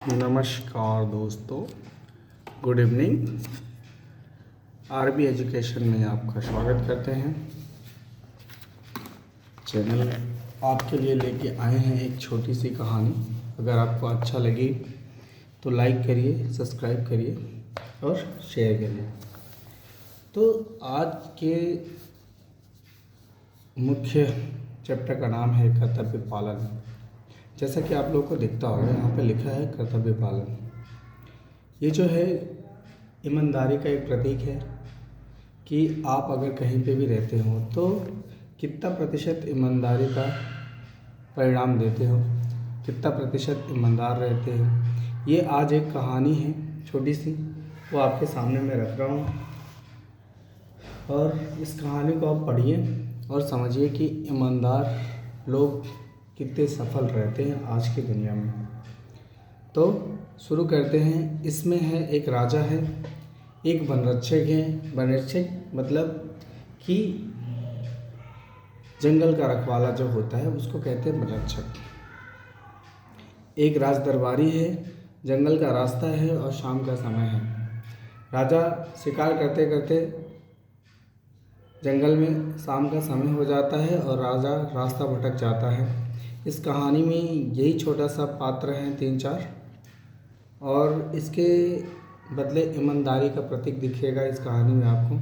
नमस्कार दोस्तों, good evening. RB education में आपका स्वागत करते हैं। चैनल आपके लिए लेके आए हैं एक छोटी सी कहानी। अगर आपको अच्छा लगे तो लाइक करिए, सब्सक्राइब करिए और शेयर करिए। तो आज के मुख्य चैप्टर का नाम है कर्तव्य पालन। जैसा कि आप लोगों को दिखता होगा, यहाँ पे लिखा है कर्तव्य पालन। ये जो है ईमानदारी का एक प्रतीक है कि आप अगर कहीं पे भी रहते हो तो कितना प्रतिशत ईमानदारी का परिणाम देते हो, कितना प्रतिशत ईमानदार रहते हो। ये आज एक कहानी है छोटी सी, वो आपके सामने मैं रख रहा हूँ और इस कहानी को आप पढ़िए और समझिए कि ईमानदार लोग कितने सफल रहते हैं आज की दुनिया में। तो शुरू करते हैं। इसमें है एक राजा है, एक वनरक्षक है। वनरक्षक मतलब कि जंगल का रखवाला जो होता है उसको कहते हैं वनरक्षक। एक राज दरबारी है, जंगल का रास्ता है और शाम का समय है। राजा शिकार करते करते जंगल में शाम का समय हो जाता है और राजा रास्ता भटक जाता है। इस कहानी में यही छोटा सा पात्र हैं 3-4 और इसके बदले ईमानदारी का प्रतीक दिखेगा इस कहानी में आपको।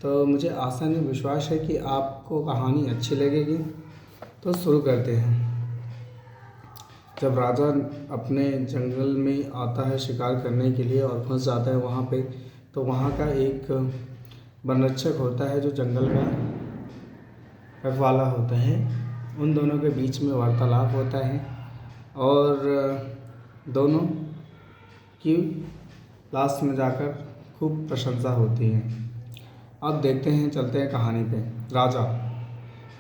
तो मुझे आशा नहीं विश्वास है कि आपको कहानी अच्छी लगेगी। तो शुरू करते हैं। जब राजा अपने जंगल में आता है शिकार करने के लिए और फंस जाता है वहाँ पे, तो वहाँ का एक वनरक्षक होता है जो जंगल का रखवाला होता है। उन दोनों के बीच में वार्तालाप होता है और दोनों की लास्ट में जाकर खूब प्रशंसा होती है। अब देखते हैं, चलते हैं कहानी पे। राजा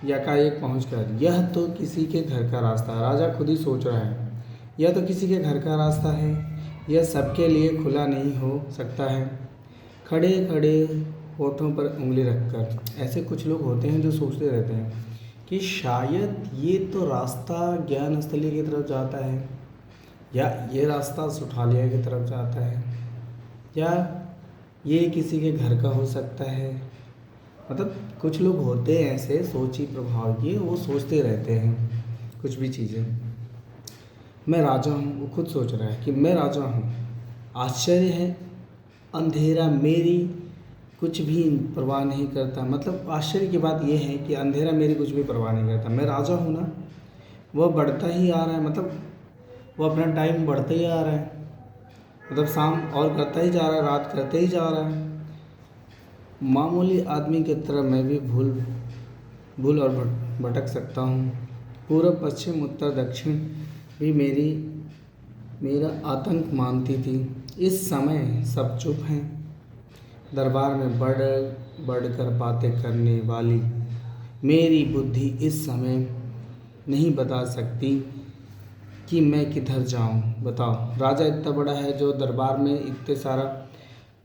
एकाएक पहुंचकर, यह तो किसी के घर का रास्ता है। राजा खुद ही सोच रहा है, यह तो किसी के घर का रास्ता है, यह सबके लिए खुला नहीं हो सकता है। खड़े खड़े होठों पर उंगली रखकर, ऐसे कुछ लोग होते हैं जो सोचते रहते हैं कि शायद ये तो रास्ता ज्ञान स्थली की तरफ जाता है, या ये रास्ता सुठालिया की तरफ जाता है, या ये किसी के घर का हो सकता है। मतलब कुछ लोग होते हैं ऐसे सोची प्रभाव किए, वो सोचते रहते हैं कुछ भी चीज़ें। मैं राजा हूँ, वो खुद सोच रहा है कि मैं राजा हूँ। आश्चर्य है, अंधेरा मेरी कुछ भी परवाह नहीं करता। मतलब आश्चर्य की बात यह है कि अंधेरा मेरी कुछ भी परवाह नहीं करता। मैं राजा हूँ ना, वह बढ़ता ही आ रहा है। मतलब वो अपना टाइम बढ़ता ही आ रहा है, मतलब शाम और करता ही जा रहा है, रात करते ही जा रहा है। मामूली आदमी की तरह मैं भी भूल और भटक सकता हूँ। पूर्व पश्चिम उत्तर दक्षिण भी मेरा आतंक मानती थी। इस समय सब चुप हैं। दरबार में बढ़कर बातें करने वाली मेरी बुद्धि इस समय नहीं बता सकती कि मैं किधर जाऊं। बताओ, राजा इतना बड़ा है जो दरबार में इतने सारा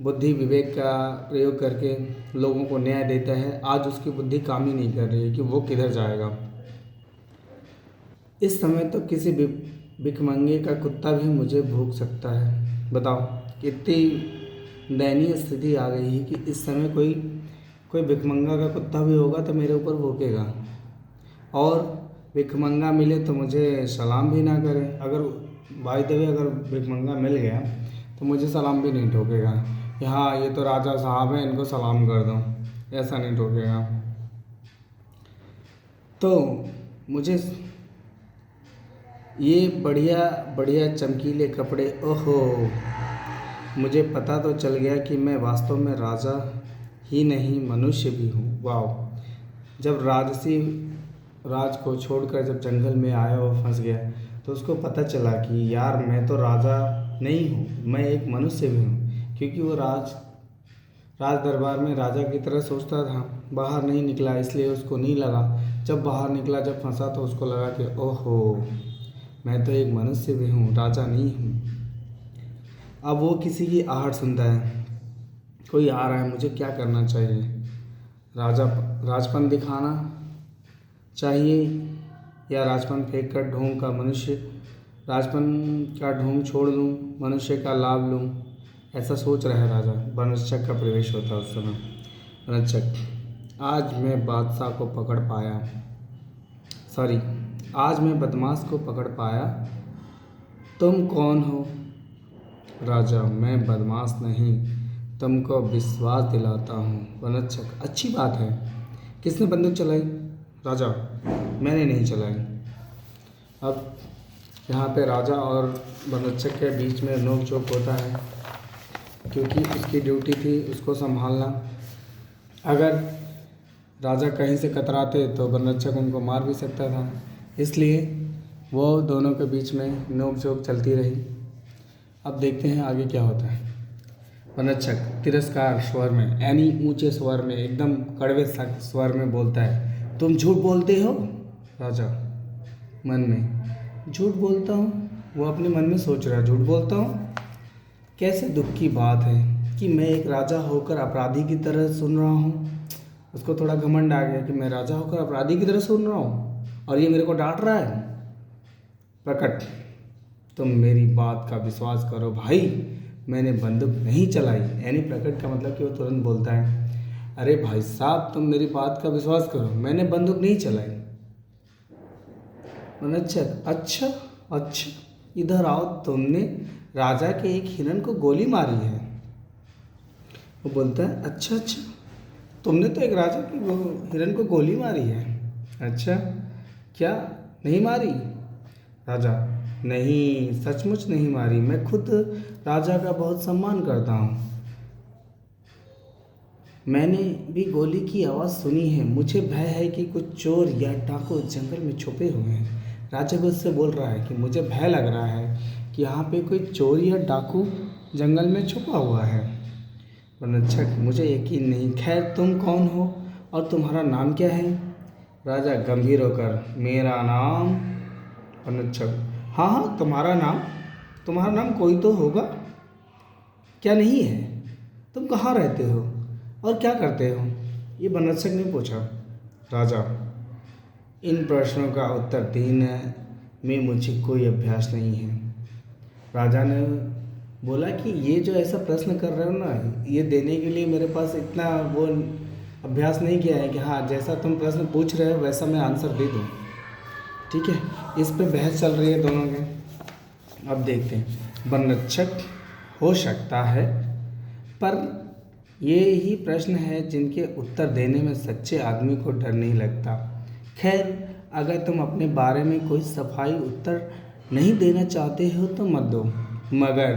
बुद्धि विवेक का प्रयोग करके लोगों को न्याय देता है, आज उसकी बुद्धि काम ही नहीं कर रही है कि वो किधर जाएगा। इस समय तो किसी भिखमंगे का कुत्ता भी मुझे भूख सकता है। बताओ, कितनी दयनीय स्थिति आ गई है कि इस समय कोई भिखमंगा का कुत्ता भी होगा तो मेरे ऊपर भौंकेगा, और भिखमंगा मिले तो मुझे सलाम भी ना करे। अगर बाय द वे अगर भिखमंगा मिल गया तो मुझे सलाम भी नहीं ठोकेगा कि हाँ ये तो राजा साहब हैं, इनको सलाम कर दो, ऐसा नहीं ठोकेगा। तो मुझे ये बढ़िया बढ़िया चमकीले कपड़े, ओहो, मुझे पता तो चल गया कि मैं वास्तव में राजा ही नहीं मनुष्य भी हूँ। वाह! जब राज को छोड़कर जब जंगल में आया और फंस गया तो उसको पता चला कि यार मैं तो राजा नहीं हूँ, मैं एक मनुष्य भी हूँ। क्योंकि वो राज दरबार में राजा की तरह सोचता था, बाहर नहीं निकला इसलिए उसको नहीं लगा। जब बाहर निकला, जब फंसा तो उसको लगा कि ओहो, मैं तो एक मनुष्य भी हूँ, राजा नहीं हूँ। अब वो किसी की आहट सुनता है, कोई आ रहा है, मुझे क्या करना चाहिए? राजपन दिखाना चाहिए या राजपन फेंक कर ढोंग का मनुष्य राजपन का ढोंग छोड़ दूं, मनुष्य का लाभ लूं, ऐसा सोच रहा है राजा। बनरक्षक का प्रवेश होता है उस समय। बनरक्षक, आज मैं बादशाह को पकड़ पाया, सॉरी, आज मैं बदमाश को पकड़ पाया। तुम कौन हो? राजा, मैं बदमाश नहीं, तुमको विश्वास दिलाता हूँ। बनरक्षक, अच्छी बात है। किसने बंदूक चलाई? राजा, मैंने नहीं चलाई। अब यहाँ पे राजा और बनरक्षक के बीच में नोक झोंक होता है, क्योंकि उसकी ड्यूटी थी उसको संभालना। अगर राजा कहीं से कतराते तो बनरक्षक उनको मार भी सकता था, इसलिए वो दोनों के बीच में नोक झोंक चलती रही। अब देखते हैं आगे क्या होता है। बनरक्षक तिरस्कार स्वर में, यानी ऊंचे स्वर में, एकदम कड़वे स्वर में बोलता है, तुम झूठ बोलते हो? राजा मन में, झूठ बोलता हूँ? वो अपने मन में सोच रहा है, झूठ बोलता हूँ? कैसे दुख की बात है कि मैं एक राजा होकर अपराधी की तरह सुन रहा हूँ। उसको थोड़ा घमंड आ गया कि मैं राजा होकर अपराधी की तरह सुन रहा हूँ और ये मेरे को डांट रहा है। प्रकट, तुम मेरी बात का विश्वास करो भाई, मैंने बंदूक नहीं चलाई। यानी प्रकट का मतलब कि वो तुरंत बोलता है, अरे भाई साहब, तुम मेरी बात का विश्वास करो, मैंने बंदूक नहीं चलाई। बनरक्षक, अच्छा अच्छा, इधर आओ, तुमने राजा के एक हिरन को गोली मारी है। वो बोलता है, अच्छा अच्छा, तुमने तो एक राजा के हिरन को गोली मारी है? अच्छा, क्या नहीं मारी? राजा, नहीं, सचमुच नहीं मारी, मैं खुद राजा का बहुत सम्मान करता हूँ। मैंने भी गोली की आवाज़ सुनी है, मुझे भय है कि कुछ चोर या डाकू जंगल में छुपे हुए हैं। राजा भी उससे बोल रहा है कि मुझे भय लग रहा है कि यहाँ पे कोई चोर या डाकू जंगल में छुपा हुआ है। बनरक्षक, मुझे यकीन नहीं, खैर तुम कौन हो और तुम्हारा नाम क्या है? राजा गंभीर होकर, मेरा नाम। बनरक्षक, हाँ हाँ, तुम्हारा नाम कोई तो होगा, क्या नहीं है? तुम कहाँ रहते हो और क्या करते हो? ये बनरक्षक ने पूछा। राजा, इन प्रश्नों का उत्तर देने में मुझे कोई अभ्यास नहीं है। राजा ने बोला कि ये जो ऐसा प्रश्न कर रहे हो ना, ये देने के लिए मेरे पास इतना वो अभ्यास नहीं किया है कि हाँ, जैसा तुम प्रश्न पूछ रहे हो वैसा मैं आंसर दे दूँ। ठीक है, इस पे बहस चल रही है दोनों के। अब देखते हैं। बनरक्षक, हो सकता है, पर ये ही प्रश्न है जिनके उत्तर देने में सच्चे आदमी को डर नहीं लगता। खैर, अगर तुम अपने बारे में कोई सफाई उत्तर नहीं देना चाहते हो तो मत दो, मगर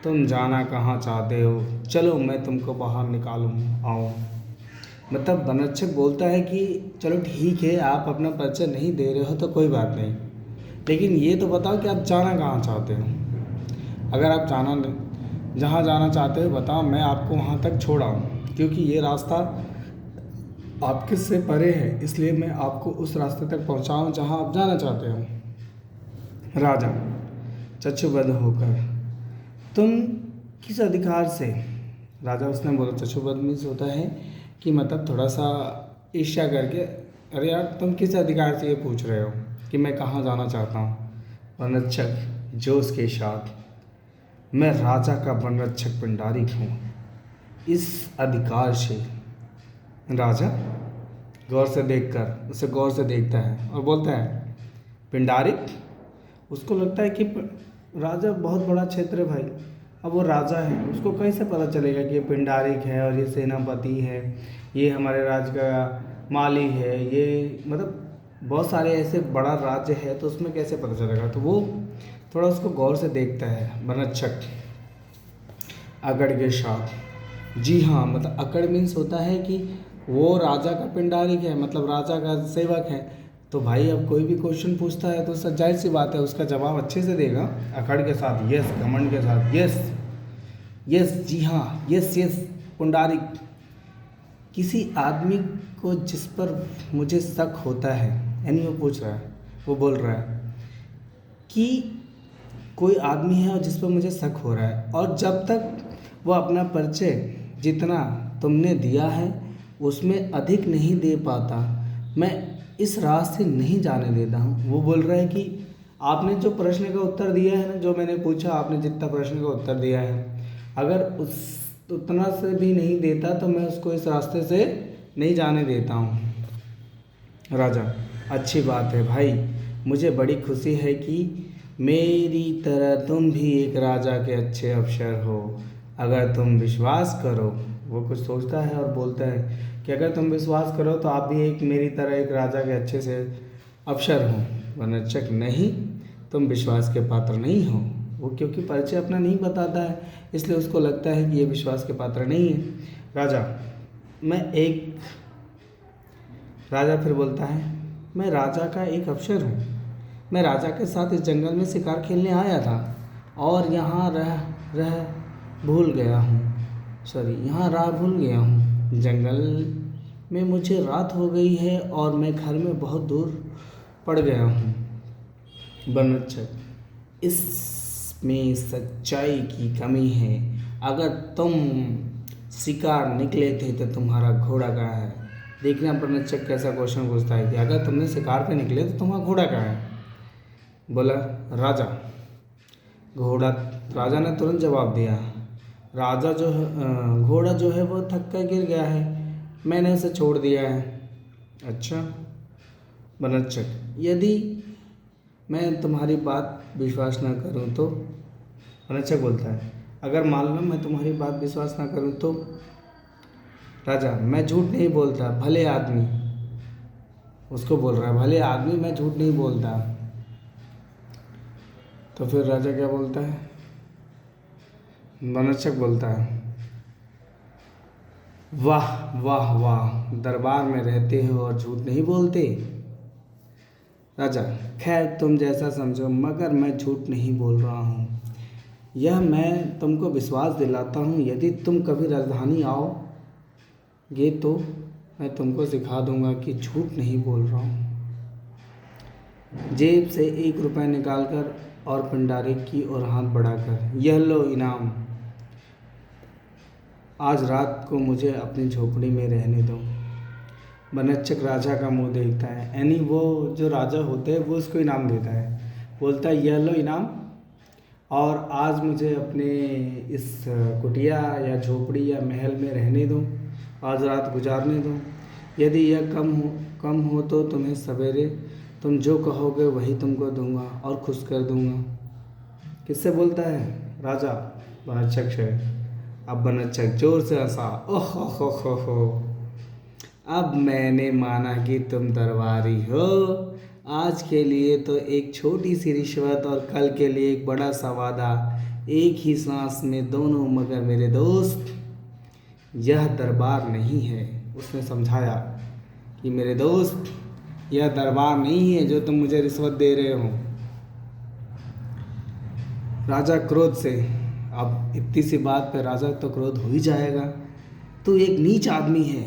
तुम जाना कहाँ चाहते हो? चलो मैं तुमको बाहर निकालूँ आऊँ। मतलब बनरक्षक बोलता है कि चलो ठीक है, आप अपना परिचय नहीं दे रहे हो तो कोई बात नहीं, लेकिन ये तो बताओ कि आप जाना कहाँ चाहते हो। अगर आप जहाँ जाना चाहते हो बताओ, मैं आपको वहाँ तक छोड़ाऊँ, क्योंकि ये रास्ता आपके से परे है, इसलिए मैं आपको उस रास्ते तक पहुँचाऊँ जहाँ आप जाना चाहते हो। राजा चक्षुबद्ध होकर, तुम किस अधिकार से? राजा उसने बोला, चक्षुबद्ध मीन्स होता है कि मतलब थोड़ा सा ईर्ष्या करके, अरे यार तुम किस अधिकार से ये पूछ रहे हो कि मैं कहाँ जाना चाहता हूँ? बनरक्षक जोश के साथ, मैं राजा का बनरक्षक पिंडारिक हूँ, इस अधिकार से। राजा गौर से देखकर उसे गौर से देखता है और बोलता है, पिंडारिक? उसको लगता है कि राजा बहुत बड़ा क्षेत्र है भाई, अब वो राजा है, उसको कैसे पता चलेगा कि ये पिंडारिक है और ये सेनापति है, ये हमारे राज्य का माली है, ये मतलब बहुत सारे ऐसे बड़ा राज्य है, तो उसमें कैसे पता चलेगा? तो वो थोड़ा उसको गौर से देखता है। बनरक्षक अकड़ के साथ, जी हाँ, मतलब अकड़ मीन्स होता है कि वो राजा का पिंडारिक है, मतलब राजा का सेवक है, तो भाई अब कोई भी क्वेश्चन पूछता है तो जाहिर सी बात है उसका जवाब अच्छे से देगा, अकड़ के साथ, यस, घमंड के साथ, यस यस, जी हाँ, यस यस, पुंडारिक। किसी आदमी को जिस पर मुझे शक होता है, यानी वो पूछ रहा है, वो बोल रहा है कि कोई आदमी है और जिस पर मुझे शक हो रहा है, और जब तक वो अपना परिचय जितना तुमने दिया है उसमें अधिक नहीं दे पाता, मैं इस रास्ते नहीं जाने देता हूँ। वो बोल रहा है कि आपने जो प्रश्न का उत्तर दिया है ना, जो मैंने पूछा आपने जितना प्रश्न का उत्तर दिया है, अगर उस उतना से भी नहीं देता तो मैं उसको इस रास्ते से नहीं जाने देता हूँ। राजा, अच्छी बात है भाई, मुझे बड़ी खुशी है कि मेरी तरह तुम भी एक राजा के अच्छे अफसर हो। अगर तुम विश्वास करो, वो कुछ सोचता है और बोलता है कि अगर तुम विश्वास करो तो आप भी एक मेरी तरह एक राजा के अच्छे से अफसर हो। वनरचक, नहीं, तुम विश्वास के पात्र नहीं हो। वो क्योंकि परिचय अपना नहीं बताता है, इसलिए उसको लगता है कि ये विश्वास के पात्र नहीं है। राजा, मैं एक राजा फिर बोलता है, मैं राजा का एक अफसर हूँ। मैं राजा के साथ इस जंगल में शिकार खेलने आया था और यहाँ रह भूल गया हूँ। यहाँ राह भूल गया हूँ। जंगल में मुझे रात हो गई है और मैं घर में बहुत दूर पड़ गया हूँ। बनरक्षक, इसमें सच्चाई की कमी है। अगर तुम शिकार निकले थे तो तुम्हारा घोड़ा कहाँ है? देखना बनरक्षक कैसा क्वेश्चन पूछता है कि अगर तुमने शिकार पे निकले तो तुम्हारा घोड़ा कहाँ है? बोला राजा, घोड़ा। राजा ने तुरंत जवाब दिया, राजा जो है घोड़ा जो है वो थक कर गिर गया है, मैंने उसे छोड़ दिया है। अच्छा। बनरक्षक, यदि मैं तुम्हारी बात विश्वास ना करूं तो? बनरक्षक बोलता है, अगर मान लो मैं तुम्हारी बात विश्वास ना करूं तो? राजा, मैं झूठ नहीं बोलता, भले आदमी। उसको बोल रहा है, भले आदमी, मैं झूठ नहीं बोलता। तो फिर राजा क्या बोलता है? बनरक्षक बोलता है, वाह वाह वाह, दरबार में रहते हो और झूठ नहीं बोलते। राजा, खैर तुम जैसा समझो, मगर मैं झूठ नहीं बोल रहा हूँ। यह मैं तुमको विश्वास दिलाता हूँ, यदि तुम कभी राजधानी आओगे तो मैं तुमको सिखा दूंगा कि झूठ नहीं बोल रहा हूँ। जेब से 1 रुपया निकालकर और भंडारे की ओर हाथ बढ़ाकर, यह लो इनाम। आज रात को मुझे अपनी झोपड़ी में रहने दो। बनरक्षक राजा का मुंह देखता है, यानी वो जो राजा होते हैं वो उसको इनाम देता है। बोलता है, यह लो इनाम, और आज मुझे अपने इस कुटिया या झोपड़ी या महल में रहने दो, आज रात गुजारने दो। यदि यह कम हो तो तुम्हें सवेरे तुम जो कहोगे वही तुमको दूंगा और खुश कर दूंगा। किससे बोलता है? राजा बनरक्षक से। अब बनरक्षक जोर से हंसा, ओह हो, अब मैंने माना कि तुम दरबारी हो। आज के लिए तो एक छोटी सी रिश्वत और कल के लिए एक बड़ा सा वादा, एक ही सांस में दोनों। मगर मेरे दोस्त, यह दरबार नहीं है। उसने समझाया कि मेरे दोस्त, यह दरबार नहीं है जो तुम मुझे रिश्वत दे रहे हो। राजा क्रोध से, अब इतनी सी बात पे राजा तो क्रोध हो ही जाएगा। तू एक नीच आदमी है,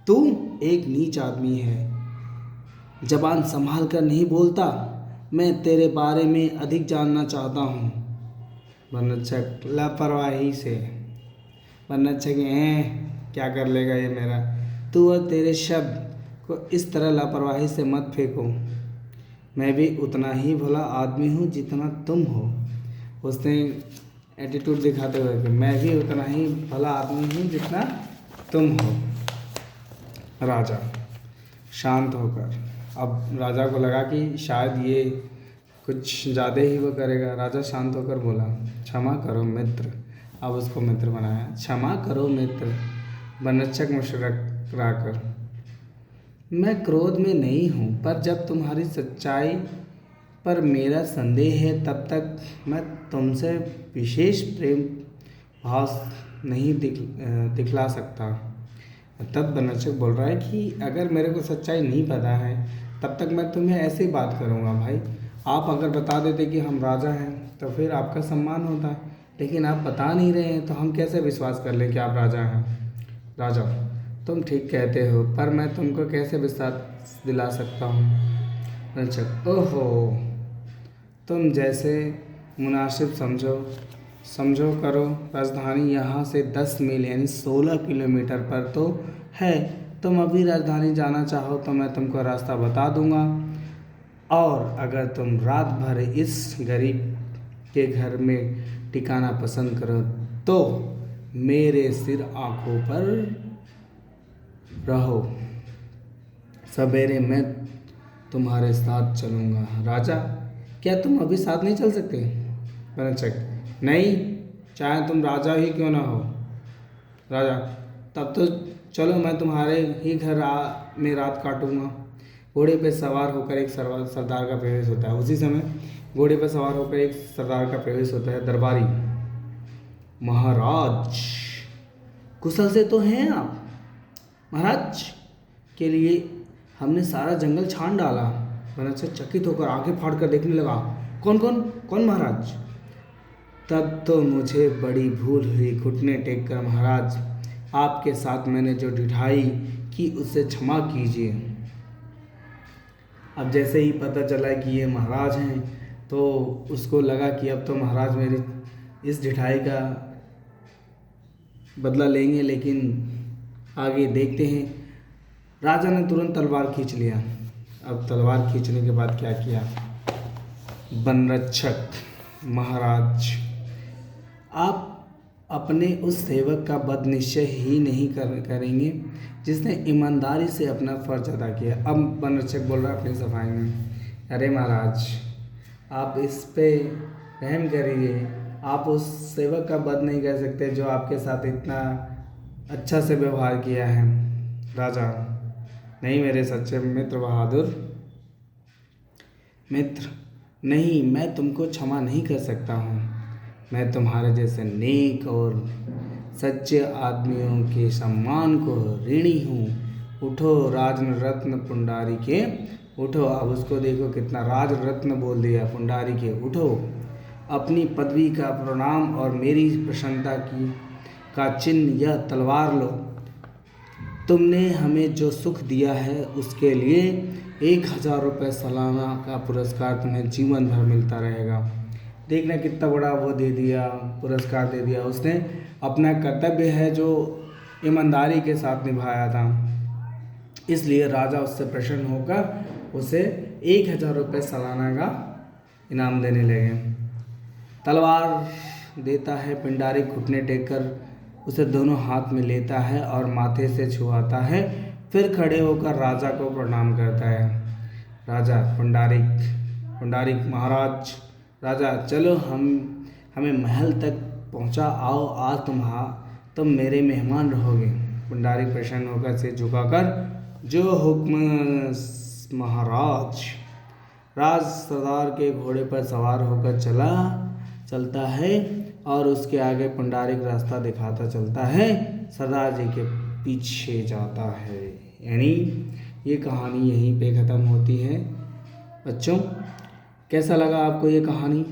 तू एक नीच आदमी है, जबान संभाल कर नहीं बोलता। मैं तेरे बारे में अधिक जानना चाहता हूँ। बनरक्षक लापरवाही से, बनरक्षक क्या कर लेगा ये मेरा? तू और तेरे शब्द को इस तरह लापरवाही से मत फेंको। मैं भी उतना ही भला आदमी हूँ जितना तुम हो। उसने एटीट्यूड दिखाते हुए कि मैं भी उतना ही भला आदमी हूँ जितना तुम हो। राजा शांत होकर, अब राजा को लगा कि शायद ये कुछ ज़्यादा ही वो करेगा। राजा शांत होकर बोला, क्षमा करो मित्र। अब उसको मित्र बनाया, क्षमा करो मित्र। बनरक्षक मुस्कुराकर, मैं क्रोध में नहीं हूँ, पर जब तुम्हारी सच्चाई पर मेरा संदेह है तब तक मैं तुमसे विशेष प्रेम भाव नहीं दिखला सकता। तब बनरक्षक बोल रहा है कि अगर मेरे को सच्चाई नहीं पता है तब तक मैं तुम्हें ऐसे ही बात करूँगा भाई। आप अगर बता देते कि हम राजा हैं तो फिर आपका सम्मान होता, लेकिन आप बता नहीं रहे हैं तो हम कैसे विश्वास कर लें कि आप राजा हैं। राजा, तुम ठीक कहते हो, पर मैं तुमको कैसे विश्वास दिला सकता हूँ? बनरक्षक, ओहो, तुम जैसे मुनासिब समझो करो। राजधानी यहाँ से 10 मील यानी 16 किलोमीटर पर तो है। तुम अभी राजधानी जाना चाहो तो मैं तुमको रास्ता बता दूंगा, और अगर तुम रात भर इस गरीब के घर में टिकाना पसंद करो तो मेरे सिर आंखों पर रहो, सवेरे मैं तुम्हारे साथ चलूँगा। राजा, क्या तुम अभी साथ नहीं चल सकते? बनरक्षक, नहीं, चाहे तुम राजा ही क्यों ना हो। राजा, तब तो चलो, मैं तुम्हारे ही घर में रात काटूंगा। घोड़े पर सवार होकर एक सरदार का प्रवेश होता है। उसी समय घोड़े पर सवार होकर एक सरदार का प्रवेश होता है। दरबारी, महाराज, कुशल से तो हैं आप? महाराज के लिए हमने सारा जंगल छान डाला। बनरक्षक चकित होकर आंखें फाड़ कर देखने लगा। कौन कौन कौन महाराज? तब तो मुझे बड़ी भूल हुई। घुटने टेक कर महाराज, आपके साथ मैंने जो ढिठाई की उसे क्षमा कीजिए। अब जैसे ही पता चला कि ये महाराज हैं तो उसको लगा कि अब तो महाराज मेरी इस ढिठाई का बदला लेंगे। लेकिन आगे देखते हैं। राजा ने तुरंत तलवार खींच लिया। अब तलवार खींचने के बाद क्या किया? बनरक्षक, महाराज, आप अपने उस सेवक का बद निश्चय ही नहीं करेंगे जिसने ईमानदारी से अपना फर्ज अदा किया। अब बनरक्षक बोल रहा है अपनी सफाई में, अरे महाराज, आप इस पे रहम करिए। आप उस सेवक का बद नहीं कर सकते जो आपके साथ इतना अच्छा से व्यवहार किया है। राजा, नहीं मेरे सच्चे मित्र बहादुर मित्र, नहीं, मैं तुमको क्षमा नहीं कर सकता हूँ। मैं तुम्हारे जैसे नेक और सच्चे आदमियों के सम्मान को ऋणी हूँ। उठो राजन रत्न पुंडारी के, उठो। अब उसको देखो कितना राज रत्न बोल दिया, पुंडारी के, उठो। अपनी पदवी का प्रणाम और मेरी प्रसन्नता की का चिन्ह यह तलवार लो। तुमने हमें जो सुख दिया है उसके लिए 1000 रुपये सालाना का पुरस्कार तुम्हें जीवन भर मिलता रहेगा। देखना कितना बड़ा वो दे दिया, पुरस्कार दे दिया उसने। अपना कर्तव्य है जो ईमानदारी के साथ निभाया था, इसलिए राजा उससे प्रसन्न होकर उसे 1000 रुपये सालाना का इनाम देने लगे। तलवार देता है पिंडारी, घुटने टेक कर उसे दोनों हाथ में लेता है और माथे से छुआता है, फिर खड़े होकर राजा को प्रणाम करता है। राजा, पुंडारिक, महाराज, राजा, चलो हमें महल तक पहुंचा आओ। आज तुम मेरे मेहमान रहोगे। पुंडारिक प्रसन्न होकर सिर झुकाकर, जो हुक्म महाराज। राज सरदार के घोड़े पर सवार होकर चलता है और उसके आगे पुंडारिक रास्ता दिखाता चलता है, सरदार जी के पीछे जाता है। यानी ये कहानी यहीं पे ख़त्म होती है। बच्चों, कैसा लगा आपको ये कहानी?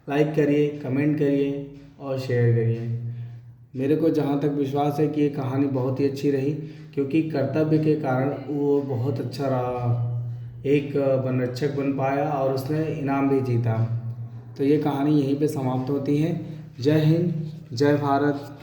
लाइक करिए, कमेंट करिए और शेयर करिए। मेरे को जहाँ तक विश्वास है कि ये कहानी बहुत ही अच्छी रही, क्योंकि कर्तव्य के कारण वो बहुत अच्छा रहा। एक बनरक्षक बन पाया और उसने इनाम भी जीता। तो ये कहानी यहीं पे समाप्त होती है। जय हिंद, जय भारत।